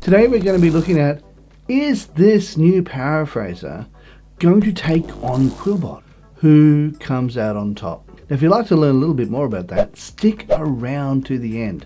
Today we're going to be looking at, is this new paraphraser going to take on Quillbot? Who comes out on top? Now, if you'd like to learn a little bit more about that, stick around to the end.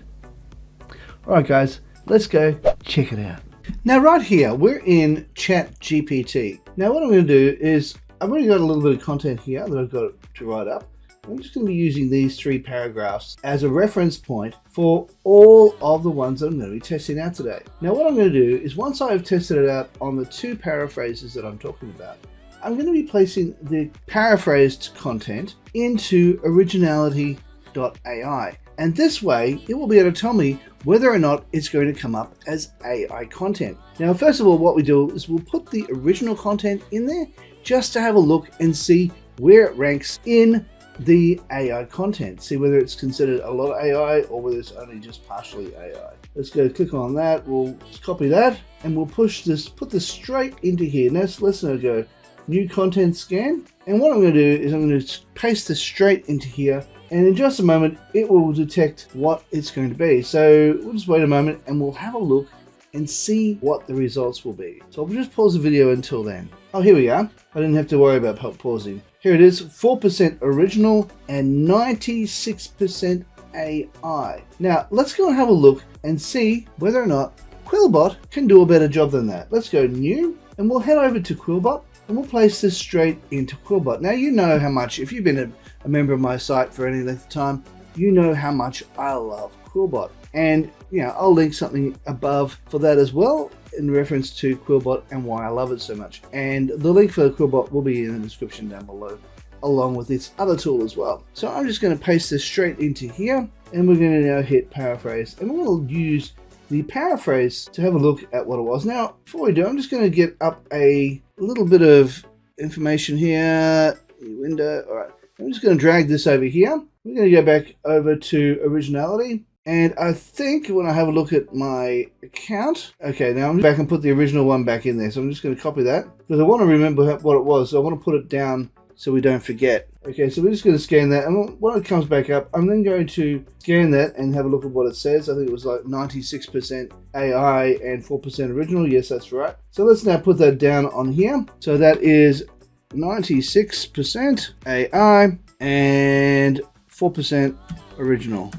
Alright guys, let's go check it out. Now right here, we're in ChatGPT. Now what I'm going to do is, I've already got a little bit of content here that I've got to write up. I'm just going to be using these 3 paragraphs as a reference point for all of the ones that I'm going to be testing out today. Now what I'm going to do is, once I've tested it out on the 2 paraphrases that I'm talking about, I'm going to be placing the paraphrased content into 𝗤𝗓𝗏𝗏𝗏𝗏𝗏𝗏𝗏𝗏𝗏𝗏𝗏, and this way it will be able to tell me whether or not it's going to come up as AI content. Now first of all, what we do is we'll put the original content in there just to have a look and see where it ranks in the AI content, see whether it's considered a lot of AI or whether it's only just partially AI. Let's go click on that, we'll copy that, and we'll put this straight into here. Now let's now go new content scan, and what I'm going to do is I'm going to paste this straight into here, and in just a moment it will detect what it's going to be. So we'll just wait a moment and we'll have a look and see what the results will be. So I'll just pause the video until then. Oh, here we are. I didn't have to worry about pausing. Here it is, 4% original and 96% AI. Now let's go and have a look and see whether or not Quillbot can do a better job than that. Let's go new, and we'll head over to Quillbot, and we'll place this straight into Quillbot. Now you know how much, if you've been a member of my site for any length of time, you know how much I love Quillbot. And you know, I'll link something above for that as well in reference to Quillbot and why I love it so much. And the link for Quillbot will be in the description down below, along with this other tool as well. So I'm just going to paste this straight into here, and we're going to now hit paraphrase, and we're going to use the paraphrase to have a look at what it was. Now before we do, I'm just going to get up a little bit of information here, new window. All right, I'm just going to drag this over here. We're going to go back over to originality, and I think when I have a look at my account, okay, now I'm back and put the original one back in there. So I'm just going to copy that because I want to remember what it was. So I want to put it down so we don't forget. Okay, so we're just going to scan that, and when it comes back up, I'm then going to scan that and have a look at what it says. I think it was like 96% AI and 4% original. Yes, that's right. So let's now put that down on here. So that is 96% AI and 4% original.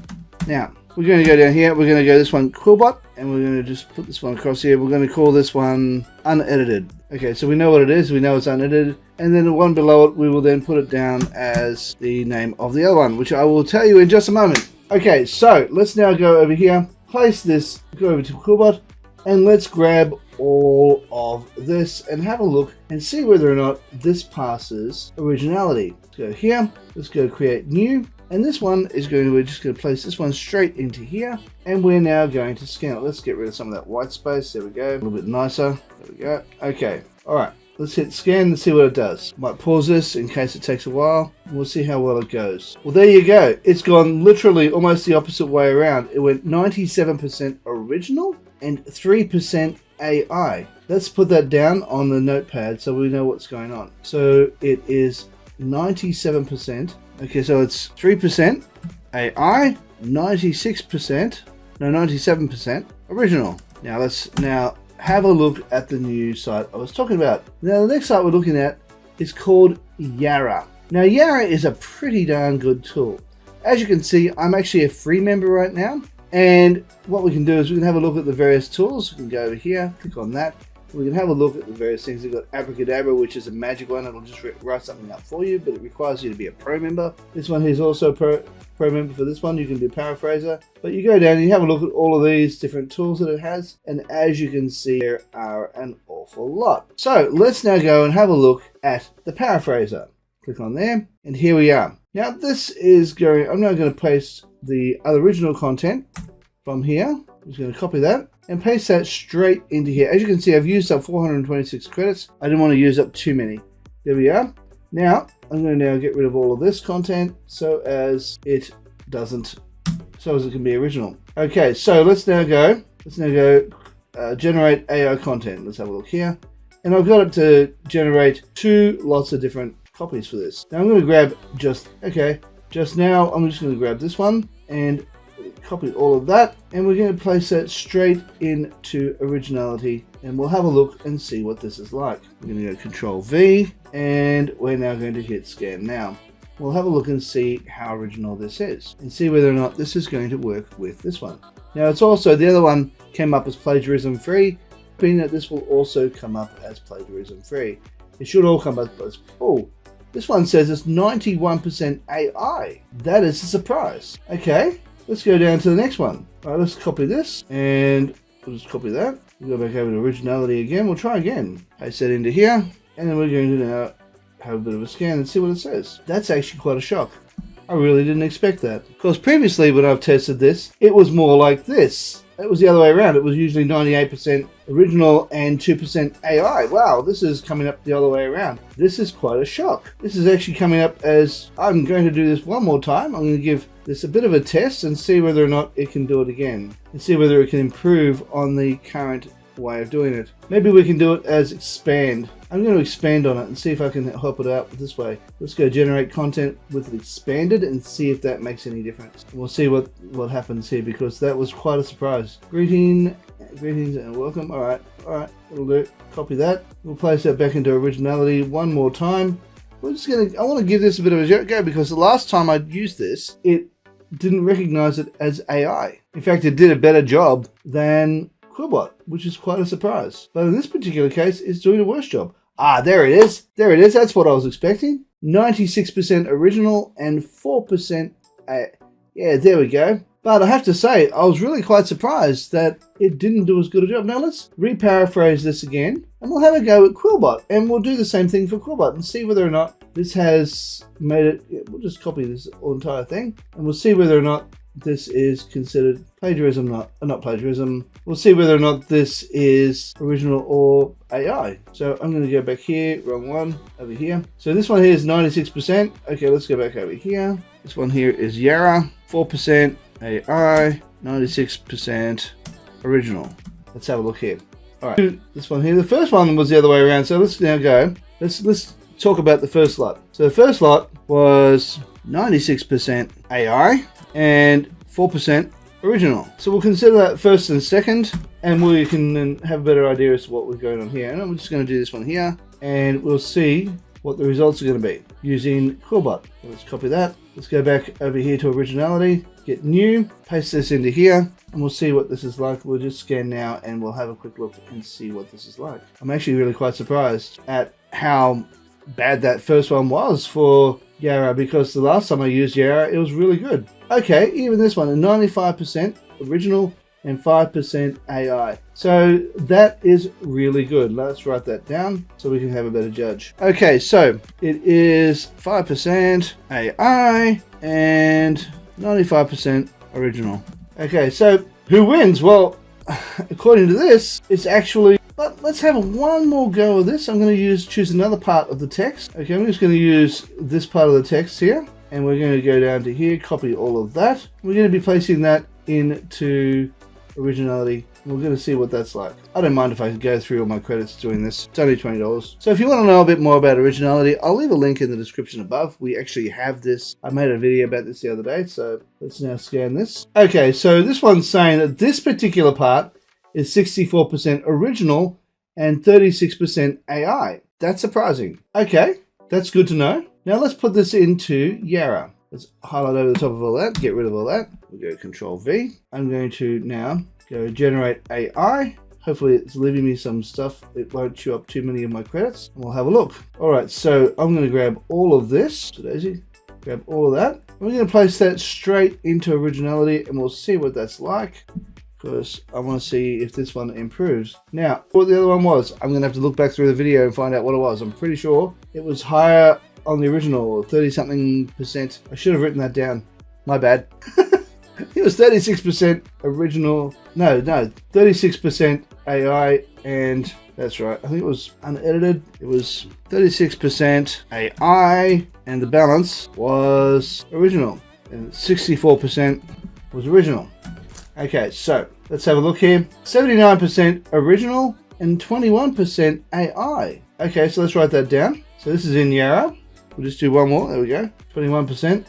Now we're going to go down here. We're going to go this one Quillbot, and we're going to just put this one across here. We're going to call this one unedited. Okay, so we know what it is. We know it's unedited. And then the one below it, we will then put it down as the name of the other one, which I will tell you in just a moment. Okay, so let's now go over here, place this, go over to Quillbot, and let's grab all of this and have a look and see whether or not this passes originality. Let's go here, let's go create new. And this one is we're just going to place this one straight into here, and we're now going to scan it. Let's get rid of some of that white space. There we go, a little bit nicer. There we go. Okay, all right. Let's hit scan and see what it does. Might pause this in case it takes a while. We'll see how well it goes. Well, there you go. It's gone literally almost the opposite way around. It went 97% original and 3% AI. Let's put that down on the notepad so we know what's going on. So it is 97%. Okay, so it's 3% AI, 97% original. Now let's have a look at the new site I was talking about. Now the next site we're looking at is called Yara. Now Yara is a pretty darn good tool. As you can see, I'm actually a free member right now, and what we can do is we can have a look at the various tools. We can go over here, click on that. We can have a look at the various things. We've got 𝗬𝗏𝗏𝗏𝗏𝗏, which is a magic one. It'll just write something up for you, but it requires you to be a pro member. This one here is also pro member for this one. You can do Paraphraser, but you go down and you have a look at all of these different tools that it has, and as you can see, there are an awful lot. So let's now go and have a look at the Paraphraser. Click on there, and here we are. Now this is I'm now going to paste the other original content from here. I'm just going to copy that and paste that straight into here. As you can see, I've used up 426 credits. I didn't want to use up too many. There we are. Now I'm going to now get rid of all of this content so as it can be original. Okay, so let's now go generate AI content. Let's have a look here, and I've got it to generate 2 lots of different copies for this. Now I'm going to grab just now I'm just going to grab this one and copy all of that, and we're going to place that straight into originality, and we'll have a look and see what this is like. We're going to go Control V, and we're now going to hit scan now. We'll have a look and see how original this is, and see whether or not this is going to work with this one. Now it's also, the other one came up as plagiarism free, meaning that this will also come up as plagiarism free. It should all come up as, oh, this one says it's 91% AI. That is a surprise. Okay, let's go down to the next one. All right, let's copy this, and we'll just copy that. We'll go back over to originality again. We'll try again. Paste that into here, and then we're going to now have a bit of a scan and see what it says. That's actually quite a shock. I really didn't expect that. Because previously when I've tested this, it was more like this. It was the other way around. It was usually 98% original and 2% AI. Wow, this is coming up the other way around. This is quite a shock. This is actually coming up as, I'm going to do this one more time. I'm going to give this a bit of a test and see whether or not it can do it again. And see whether it can improve on the current way of doing it. Maybe we can do it as expand. I'm going to expand on it and see if I can help it out this way. Let's go generate content with it expanded and see if that makes any difference. We'll see what happens here, because that was quite a surprise. Greetings and welcome. All right, it'll do. Copy that. We'll place that back into originality one more time. I want to give this a bit of a go, because the last time I used this, it didn't recognize it as AI. In fact, it did a better job than Quillbot, which is quite a surprise. But in this particular case, it's doing a worse job. Ah, there it is. There it is. That's what I was expecting. 96% original and 4% AI. Yeah, there we go. But I have to say, I was really quite surprised that it didn't do as good a job. Now let's reparaphrase this again, and we'll have a go at Quillbot, and we'll do the same thing for Quillbot and see whether or not this has made it. Yeah, we'll just copy this entire thing, and we'll see whether or not this is considered plagiarism, not plagiarism. We'll see whether or not this is original or AI. So I'm going to go back here, wrong one, over here. So this one here is 96%. Okay, let's go back over here. This one here is Yara, 4% AI, 96% original. Let's have a look here. All right, this one here. The first one was the other way around. So let's now go. Let's talk about the first lot. So the first lot was 96% AI and 4% original. So we'll consider that first and second, and we can then have a better idea as to what we're going on here. And I'm just going to do this one here, and we'll see what the results are going to be using Quillbot. So let's copy that. Let's go back over here to originality, get new, paste this into here, and we'll see what this is like. We'll just scan now, and we'll have a quick look and see what this is like. I'm actually really quite surprised at how bad that first one was for Yara, because the last time I used Yara, it was really good. Okay, even this one, a 95% original and 5% AI. So that is really good. Let's write that down so we can have a better judge. Okay, so it is 5% AI and 95% original. Okay, so who wins? Well, according to this, it's actually, but let's have one more go of this. I'm going to choose another part of the text. Okay, I'm just going to use this part of the text here, and we're going to go down to here, copy all of that. We're going to be placing that into originality. We're going to see what that's like. I don't mind if I go through all my credits doing this. It's only $20. So if you want to know a bit more about originality, I'll leave a link in the description above. We actually have this. I made a video about this the other day, so let's now scan this. Okay, so this one's saying that this particular part is 64% original and 36% AI. That's surprising. Okay, that's good to know. Now let's put this into Yara. Let's highlight over the top of all that, get rid of all that. We'll go Control V. I'm going to now go generate AI. Hopefully it's leaving me some stuff. It won't chew up too many of my credits, and we'll have a look. All right, so I'm going to grab all of this. So Daisy, grab all of that. We're going to place that straight into originality, and we'll see what that's like, because I want to see if this one improves. Now, what the other one was, I'm going to have to look back through the video and find out what it was. I'm pretty sure it was higher on the original, 30-something%. I should have written that down. My bad. It was 36% original. No, 36% AI, and that's right. I think it was unedited. It was 36% AI, and the balance was original, and 64% was original. Okay, so let's have a look here. 79% original and 21% AI. Okay, so let's write that down. So this is in Yara. We'll just do one more. There we go. 21%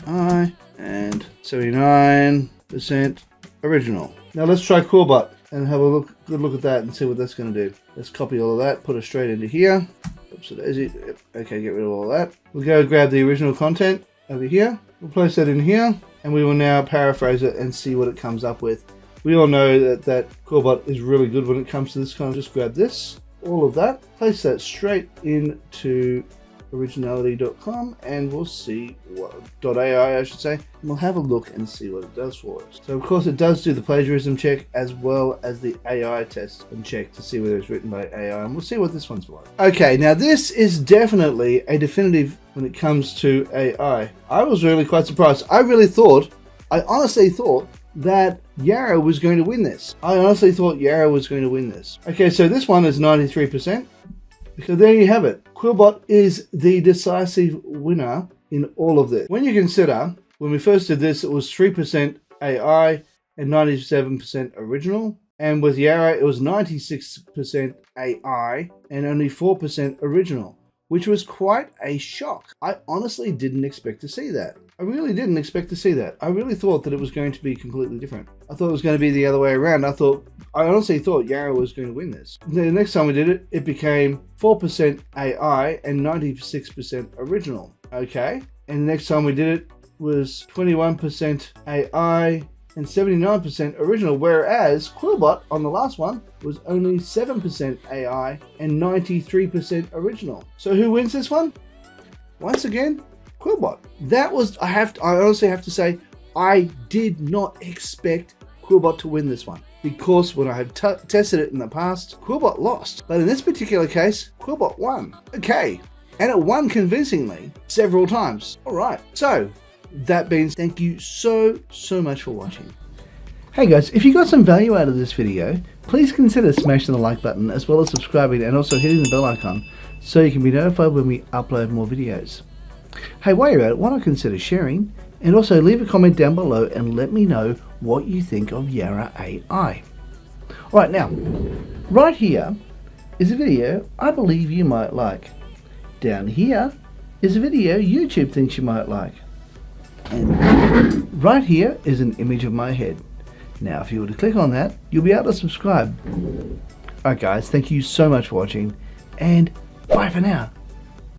AI and 79 100% original. Now let's try Quillbot and have a good look at that and see what that's going to do. Let's copy all of that, put it straight into here. Oops, there's it. Yep. Okay, get rid of all of that. We'll go grab the original content over here. We'll place that in here, and we will now paraphrase it and see what it comes up with. We all know that Quillbot is really good when it comes to this kind of. Just grab this, all of that, place that straight into originality.com, and we'll see what .ai I should say, and we'll have a look and see what it does for us. So of course it does do the plagiarism check as well as the AI test and check to see whether it's written by AI, and we'll see what this one's like. Okay, now this is definitely a definitive when it comes to AI. I was really quite surprised. I honestly thought that Yara was going to win this. Okay, so this one is 93%. So there you have it. Quillbot is the decisive winner in all of this. When you consider, when we first did this, it was 3% AI and 97% original. And with Yara, it was 96% AI and only 4% original, which was quite a shock. I honestly didn't expect to see that. I really didn't expect to see that. I really thought that it was going to be completely different. I thought it was going to be the other way around. I honestly thought Yara was going to win this. The next time we did it, it became 4% AI and 96% original. Okay. And the next time we did it was 21% AI and 79% original, whereas Quillbot on the last one was only 7% AI and 93% original. So who wins this one? Once again, Quillbot. That was, I honestly have to say, I did not expect Quillbot to win this one, because when I have tested it in the past, Quillbot lost. But in this particular case, Quillbot won. Okay, and it won convincingly several times. All right, so that means thank you so much for watching. Hey guys, if you got some value out of this video, please consider smashing the like button as well as subscribing and also hitting the bell icon so you can be notified when we upload more videos. Hey, while you're at it, why not consider sharing, and also leave a comment down below and let me know what you think of Yara.ai. Alright, now, right here is a video I believe you might like. Down here is a video YouTube thinks you might like. And right here is an image of my head. Now, if you were to click on that, you'll be able to subscribe. Alright guys, thank you so much for watching, and bye for now.